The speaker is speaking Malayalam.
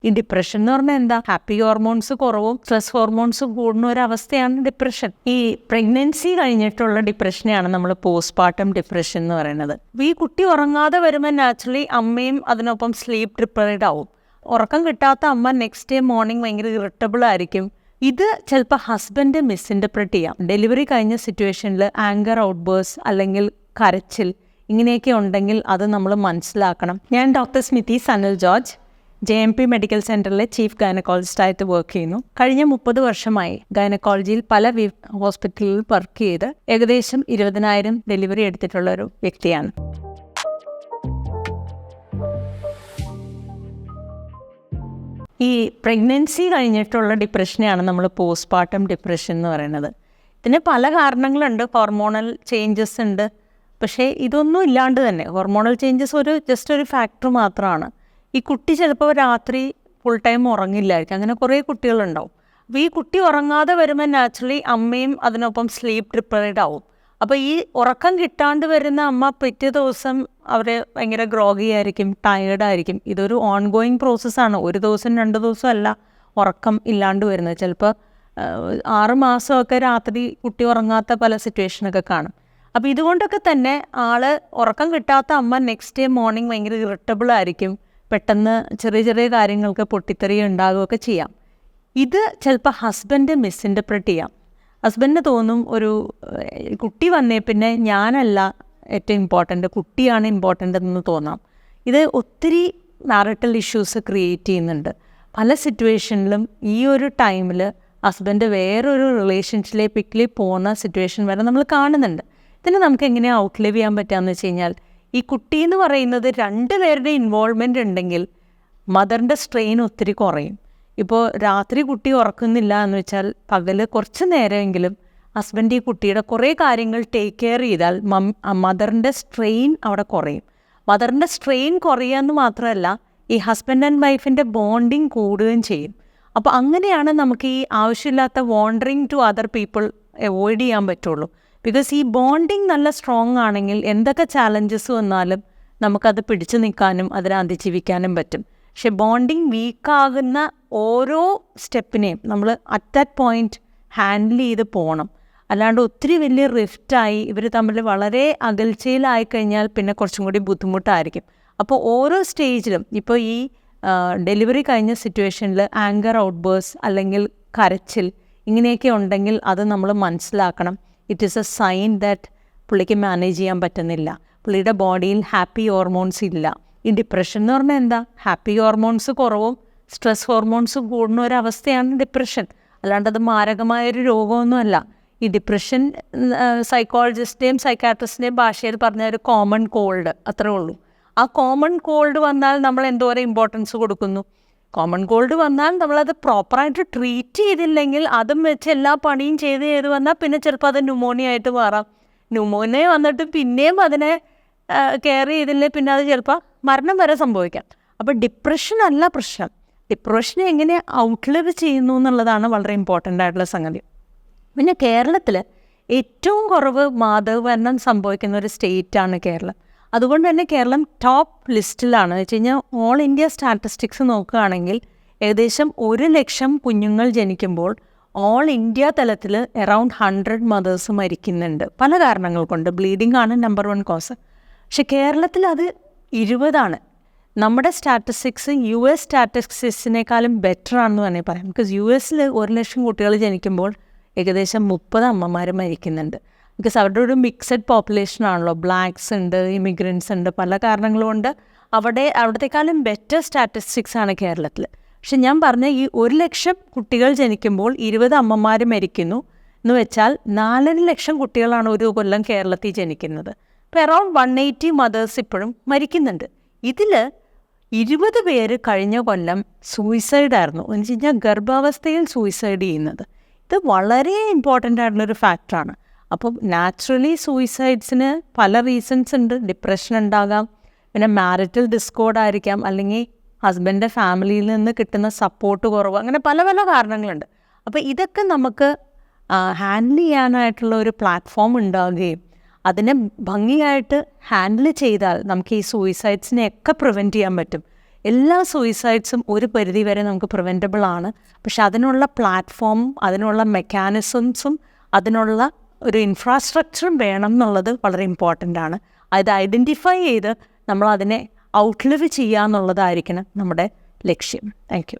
ഈ ഡിപ്രഷൻ എന്ന് പറഞ്ഞാൽ എന്താ? ഹാപ്പി ഹോർമോൺസ് കുറവും സ്ട്രെസ് ഹോർമോൺസ് കൂടുന്ന ഒരു അവസ്ഥയാണ് ഡിപ്രഷൻ. ഈ പ്രഗ്നൻസി കഴിഞ്ഞിട്ടുള്ള ഡിപ്രഷനെയാണ് നമ്മൾ പോസ്റ്റ്പാർട്ടം ഡിപ്രഷൻ എന്ന് പറയുന്നത്. ഈ കുട്ടി ഉറങ്ങാതെ വരുമ്പോൾ നാച്ചുറലി അമ്മയും അതിനൊപ്പം സ്ലീപ്പ് ഡിപ്രൈവ്ഡ് ആവും. ഉറക്കം കിട്ടാത്ത അമ്മ നെക്സ്റ്റ് ഡേ മോർണിംഗ് ഭയങ്കര ഇറിറ്റബിൾ ആയിരിക്കും. ഇത് ചിലപ്പോൾ ഹസ്ബൻഡ് മിസ്ഇൻ്റർപ്രറ്റ് ചെയ്യാം. ഡെലിവറി കഴിഞ്ഞ സിറ്റുവേഷനിൽ ആങ്കർ ഔട്ട്ബേഴ്സ് അല്ലെങ്കിൽ കരച്ചിൽ ഇങ്ങനെയൊക്കെ ഉണ്ടെങ്കിൽ അത് നമ്മൾ മനസ്സിലാക്കണം. ഞാൻ doctor Smithi Sanal George, JMP medical സെൻ്ററിലെ ചീഫ് ഗൈനക്കോളജിസ്റ്റായിട്ട് വർക്ക് ചെയ്യുന്നു. കഴിഞ്ഞ 30 വർഷമായി ഗൈനക്കോളജിയിൽ പല ഹോസ്പിറ്റലിൽ വർക്ക് ചെയ്ത് ഏകദേശം 20,000 ഡെലിവറി എടുത്തിട്ടുള്ള ഒരു വ്യക്തിയാണ്. ഈ പ്രഗ്നൻസി കഴിഞ്ഞിട്ടുള്ള ഡിപ്രഷനെയാണ് നമ്മൾ പോസ്റ്റ്പാർട്ടം ഡിപ്രഷൻ എന്ന് പറയുന്നത്. ഇതിന് പല കാരണങ്ങളുണ്ട്. ഹോർമോണൽ ചേഞ്ചസ് ഉണ്ട്. പക്ഷേ ഇതൊന്നും ഇല്ലാണ്ട് തന്നെ ഹോർമോണൽ ചേഞ്ചസ് ജസ്റ്റ് ഒരു ഫാക്ടർ മാത്രമാണ്. ഈ കുട്ടി ചിലപ്പോൾ രാത്രി ഫുൾ ടൈം ഉറങ്ങില്ലായിരിക്കും. അങ്ങനെ കുറേ കുട്ടികളുണ്ടാവും. അപ്പോൾ ഈ കുട്ടി ഉറങ്ങാതെ വരുമ്പോൾ നാച്ചുറലി അമ്മയും അതിനൊപ്പം സ്ലീപ്പ് ഡിപ്രൈവ്ഡ് ആവും. അപ്പോൾ ഈ ഉറക്കം കിട്ടാണ്ട് വരുന്ന അമ്മ പിറ്റേ ദിവസം അവർ ഭയങ്കര ഗ്രോഗി ആയിരിക്കും, ടയേർഡായിരിക്കും. ഇതൊരു ഓൺഗോയിങ് പ്രോസസ്സാണ്. ഒരു ദിവസം 2 ദിവസം അല്ല ഉറക്കം ഇല്ലാണ്ട് വരുന്നത്. ചിലപ്പോൾ 6 മാസമൊക്കെ രാത്രി കുട്ടി ഉറങ്ങാത്ത പല സിറ്റുവേഷനൊക്കെ കാണും. അപ്പോൾ ഇതുകൊണ്ടൊക്കെ തന്നെ ഉറക്കം കിട്ടാത്ത അമ്മ നെക്സ്റ്റ് ഡേ മോർണിംഗ് ഭയങ്കര ഇറിറ്റബിൾ ആയിരിക്കും. പെട്ടെന്ന് ചെറിയ ചെറിയ കാര്യങ്ങൾക്ക് പൊട്ടിത്തെറി ഉണ്ടാകുകയൊക്കെ ചെയ്യാം. ഇത് ചിലപ്പോൾ ഹസ്ബൻഡ് മിസ്ഇൻ്റർപ്രറ്റ് ചെയ്യാം. ഹസ്ബൻഡിന് തോന്നും ഒരു കുട്ടി വന്നേ പിന്നെ ഞാനല്ല ഏറ്റവും ഇമ്പോർട്ടൻ്റ്, കുട്ടിയാണ് ഇമ്പോർട്ടൻ്റ് എന്ന് തോന്നാം. ഇത് ഒത്തിരി മാരിറ്റൽ ഇഷ്യൂസ് ക്രിയേറ്റ് ചെയ്യുന്നുണ്ട്. പല സിറ്റുവേഷനിലും ഈ ഒരു ടൈമിൽ ഹസ്ബൻഡ് വേറൊരു റിലേഷൻഷിപ്പിലേക്ക് പോകുന്ന സിറ്റുവേഷൻ വരെ നമ്മൾ കാണുന്നുണ്ട്. ഇതിന് നമുക്ക് എങ്ങനെയാണ് ഔട്ട്ലിവ് ചെയ്യാൻ പറ്റുകയെന്ന് വെച്ച് കഴിഞ്ഞാൽ, ഈ കുട്ടി എന്ന് പറയുന്നത് 2 പേരുടെ ഇൻവോൾവ്മെൻ്റ് ഉണ്ടെങ്കിൽ മദറിൻ്റെ സ്ട്രെയിൻ ഒത്തിരി കുറയും. ഇപ്പോൾ രാത്രി കുട്ടി ഉറക്കുന്നില്ല എന്ന് വെച്ചാൽ പകൽ കുറച്ച് നേരമെങ്കിലും ഹസ്ബൻഡ് ഈ കുട്ടിയുടെ കുറേ കാര്യങ്ങൾ ടേക്ക് കെയർ ചെയ്താൽ മദറിൻ്റെ സ്ട്രെയിൻ അവിടെ കുറയും. മദറിൻ്റെ സ്ട്രെയിൻ കുറയുകയെന്ന് മാത്രമല്ല, ഈ ഹസ്ബൻഡ് ആൻഡ് വൈഫിൻ്റെ ബോണ്ടിങ് കൂടുകയും ചെയ്യും. അപ്പോൾ അങ്ങനെയാണ് നമുക്ക് ഈ ആവശ്യമില്ലാത്ത wandering to other people avoid ചെയ്യാൻ പറ്റുള്ളൂ. ബിക്കോസ് ഈ ബോണ്ടിങ് നല്ല സ്ട്രോങ് ആണെങ്കിൽ എന്തൊക്കെ ചാലഞ്ചസ് വന്നാലും നമുക്കത് പിടിച്ചു നിൽക്കാനും അതിനെ അതിജീവിക്കാനും പറ്റും. പക്ഷെ ബോണ്ടിങ് വീക്കാകുന്ന ഓരോ സ്റ്റെപ്പിനെയും നമ്മൾ അറ്റ് ദാറ്റ് പോയിൻറ്റ് ഹാൻഡിൽ ചെയ്ത് പോകണം. അല്ലാണ്ട് ഒത്തിരി വലിയ റിഫ്റ്റായി ഇവർ തമ്മിൽ വളരെ അകൽച്ചയിലായിക്കഴിഞ്ഞാൽ പിന്നെ കുറച്ചും കൂടി ബുദ്ധിമുട്ടായിരിക്കും. അപ്പോൾ ഓരോ സ്റ്റേജിലും ഇപ്പോൾ ഈ ഡെലിവറി കഴിഞ്ഞ സിറ്റുവേഷനിൽ ആങ്കർ ഔട്ട്ബേഴ്സ് അല്ലെങ്കിൽ കരച്ചിൽ ഇങ്ങനെയൊക്കെ ഉണ്ടെങ്കിൽ അത് നമ്മൾ മനസ്സിലാക്കണം. It is a sign that പുള്ളിക്ക് മാനേജ് ചെയ്യാൻ പറ്റുന്നില്ല, പുള്ളിയുടെ ബോഡിയിൽ ഹാപ്പി ഹോർമോൺസ് ഇല്ല. ഈ ഡിപ്രഷൻ എന്ന് പറഞ്ഞാൽ എന്താ? ഹാപ്പി ഹോർമോൺസ് കുറവും സ്ട്രെസ് ഹോർമോൺസ് കൂടുന്ന ഒരവസ്ഥയാണ് ഡിപ്രഷൻ. അല്ലാണ്ട് അത് മാരകമായൊരു രോഗമൊന്നുമല്ല. ഈ ഡിപ്രഷൻ സൈക്കോളജിസ്റ്റിൻ്റെയും സൈക്കാട്രിസ്റ്റിൻ്റെയും ഭാഷയിൽ പറഞ്ഞ ഒരു കോമൺ കോൾഡ് അത്രേ ഉള്ളൂ. ആ കോമൺ കോൾഡ് വന്നാൽ നമ്മൾ എന്തോരം ഇമ്പോർട്ടൻസ് കൊടുക്കുന്നു. കോമൺ കോൾഡ് വന്നാൽ നമ്മളത് പ്രോപ്പറായിട്ട് ട്രീറ്റ് ചെയ്തില്ലെങ്കിൽ അതും വെച്ച് എല്ലാ പണിയും ചെയ്ത് വന്നാൽ പിന്നെ ചിലപ്പോൾ അത് ന്യൂമോണിയ ആയിട്ട് മാറാം. ന്യൂമോണിയ വന്നിട്ട് പിന്നെയും അതിനെ കെയർ ചെയ്തില്ലേ പിന്നെ അത് ചിലപ്പോൾ മരണം വരെ സംഭവിക്കാം. അപ്പോൾ ഡിപ്രഷൻ അല്ല പ്രശ്നം. ഡിപ്രഷനെ എങ്ങനെ ഔട്ട്ലിവ് ചെയ്യുന്നു എന്നുള്ളതാണ് വളരെ ഇമ്പോർട്ടൻ്റ് ആയിട്ടുള്ള സംഗതി. പിന്നെ കേരളത്തിൽ ഏറ്റവും കുറവ് മാതൃമരണം സംഭവിക്കുന്ന ഒരു സ്റ്റേറ്റാണ് കേരളം. അതുകൊണ്ട് തന്നെ കേരളം ടോപ്പ് ലിസ്റ്റിലാണ്. വെച്ച് കഴിഞ്ഞാൽ ഓൾ ഇന്ത്യ സ്റ്റാറ്റിസ്റ്റിക്സ് നോക്കുകയാണെങ്കിൽ ഏകദേശം 1 ലക്ഷം കുഞ്ഞുങ്ങൾ ജനിക്കുമ്പോൾ ഓൾ ഇന്ത്യ തലത്തിൽ അറൗണ്ട് 100 മദേഴ്സ് മരിക്കുന്നുണ്ട് പല കാരണങ്ങൾ കൊണ്ട്. ബ്ലീഡിംഗ് ആണ് നമ്പർ 1 കോസ്. പക്ഷെ കേരളത്തിൽ അത് 20ആണ്. നമ്മുടെ സ്റ്റാറ്റിസ്റ്റിക്സ് US സ്റ്റാറ്റിസ്റ്റിക്സിനേക്കാളും ബെറ്റർ ആണെന്ന് തന്നെ പറയാം. ബിക്കോസ് US 1 ലക്ഷം കുട്ടികൾ ജനിക്കുമ്പോൾ ഏകദേശം 30 അമ്മമാർ മരിക്കുന്നുണ്ട്. ബിക്കോസ് അവരുടെ ഒരു മിക്സഡ് പോപ്പുലേഷൻ ആണല്ലോ. ബ്ലാക്സ് ഉണ്ട്, ഇമിഗ്രൻസ് ഉണ്ട്, പല കാരണങ്ങളുകൊണ്ട് അവിടത്തെക്കാളും ബെറ്റർ സ്റ്റാറ്റിസ്റ്റിക്സ് ആണ് കേരളത്തിൽ. പക്ഷെ ഞാൻ പറഞ്ഞ ഈ 1 ലക്ഷം കുട്ടികൾ ജനിക്കുമ്പോൾ 20 അമ്മമാർ മരിക്കുന്നു എന്ന് വെച്ചാൽ 4.5 ലക്ഷം കുട്ടികളാണ് ഒരു കൊല്ലം കേരളത്തിൽ ജനിക്കുന്നത്. ഇപ്പോൾ അറൗണ്ട് 180 മദേഴ്സ് ഇപ്പോഴും മരിക്കുന്നുണ്ട്. ഇതിൽ 20 പേര് കഴിഞ്ഞ കൊല്ലം സൂയിസൈഡായിരുന്നു. എന്ന് വെച്ച് കഴിഞ്ഞാൽ ഗർഭാവസ്ഥയിൽ സൂയിസൈഡ് ചെയ്യുന്നത്. ഇത് വളരെ ഇമ്പോർട്ടൻ്റ് ആയിട്ടുള്ളൊരു ഫാക്ടറാണ്. അപ്പം നാച്ചുറലി സൂയിസൈഡ്സിന് പല റീസൺസ് ഉണ്ട്. ഡിപ്രഷൻ ഉണ്ടാകാം, പിന്നെ മാരിറ്റൽ ഡിസ്കോർഡ് ആയിരിക്കാം, അല്ലെങ്കിൽ ഹസ്ബൻഡിൻ്റെ ഫാമിലിയിൽ നിന്ന് കിട്ടുന്ന സപ്പോർട്ട് കുറവ്, അങ്ങനെ പല പല കാരണങ്ങളുണ്ട്. അപ്പോൾ ഇതൊക്കെ നമുക്ക് ഹാൻഡിൽ ചെയ്യാനായിട്ടുള്ള ഒരു പ്ലാറ്റ്ഫോം ഉണ്ടാവുകയും അതിനെ ഭംഗിയായിട്ട് ഹാൻഡിൽ ചെയ്താൽ നമുക്ക് ഈ സൂയിസൈഡ്സിനെയൊക്കെ പ്രിവെൻറ്റ് ചെയ്യാൻ പറ്റും. എല്ലാ സൂയിസൈഡ്സും ഒരു പരിധി വരെ നമുക്ക് പ്രിവെൻറ്റബിൾ ആണ്. പക്ഷെ അതിനുള്ള പ്ലാറ്റ്ഫോമും അതിനുള്ള മെക്കാനിസംസും അതിനുള്ള ഒരു ഇൻഫ്രാസ്ട്രക്ചറും വേണം എന്നുള്ളത് വളരെ ഇമ്പോർട്ടൻ്റ് ആണ്. അത് ഐഡൻറ്റിഫൈ ചെയ്ത് നമ്മളതിനെ ഔട്ട്ലിവ് ചെയ്യുക എന്നുള്ളതായിരിക്കണം നമ്മുടെ ലക്ഷ്യം. Thank you.